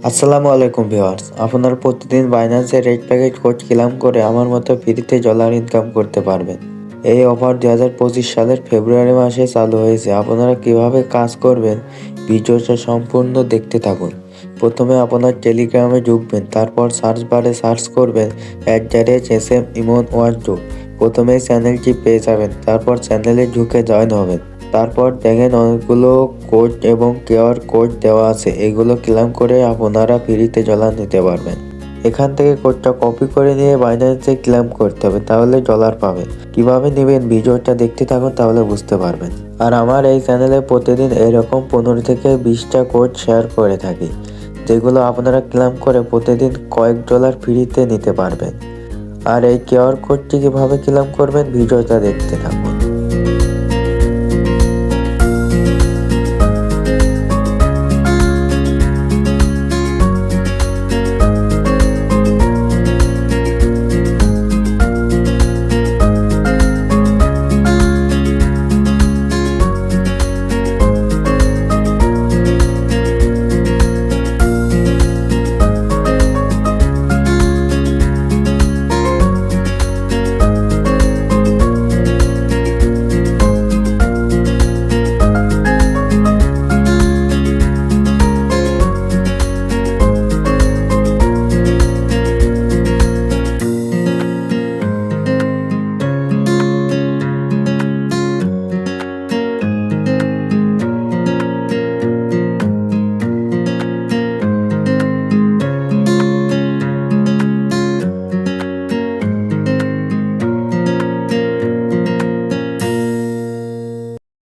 আসসালামু আলাইকুম ভিউয়ার্স, আপনারা প্রতিদিন বাইন্যান্সের রেট প্যাকেট কোড ক্লেম করে আমার মতো ফ্রিতে ডলার ইনকাম করতে পারবেন। এই অফার 2025 সালের ফেব্রুয়ারি মাসে চালু হয়েছে। আপনারা কিভাবে কাজ করবেন ভিডিওটা সম্পূর্ণ দেখতে থাকুন। প্রথমে আপনার টেলিগ্রামে ঢুকবেন, তারপর সার্চ বারে সার্চ করবেন @SM-Imon12। প্রথমে চ্যানেলটি পেয়ে যাবেন, তারপর চ্যানেলে ঢুকে জয়েন হবেন। তারপর দেখেন অনেকগুলো কোড এবং কিউআর কোড দেওয়া আছে, এগুলো ক্লেম করে আপনারা ফ্রিতে ডলার নিতে পারবেন। এখান থেকে কোডটা কপি করে নিয়ে বাইন্যান্সে ক্লেম করতে হবে, তাহলে ডলার পাবেন। কিভাবে নেবেন ভিডিওটা দেখতে থাকুন, তাহলে বুঝতে পারবেন। আর আমার এই চ্যানেলে প্রতিদিন এরকম 15 থেকে 20টা কোড শেয়ার করে থাকি, যেগুলো আপনারা ক্লেম করে প্রতিদিন কয়েক ডলার ফ্রিতে নিতে পারবেন। আর এই কিউআর কোডটি কিভাবে ক্লেম করবেন ভিডিওটা দেখতে থাকুন।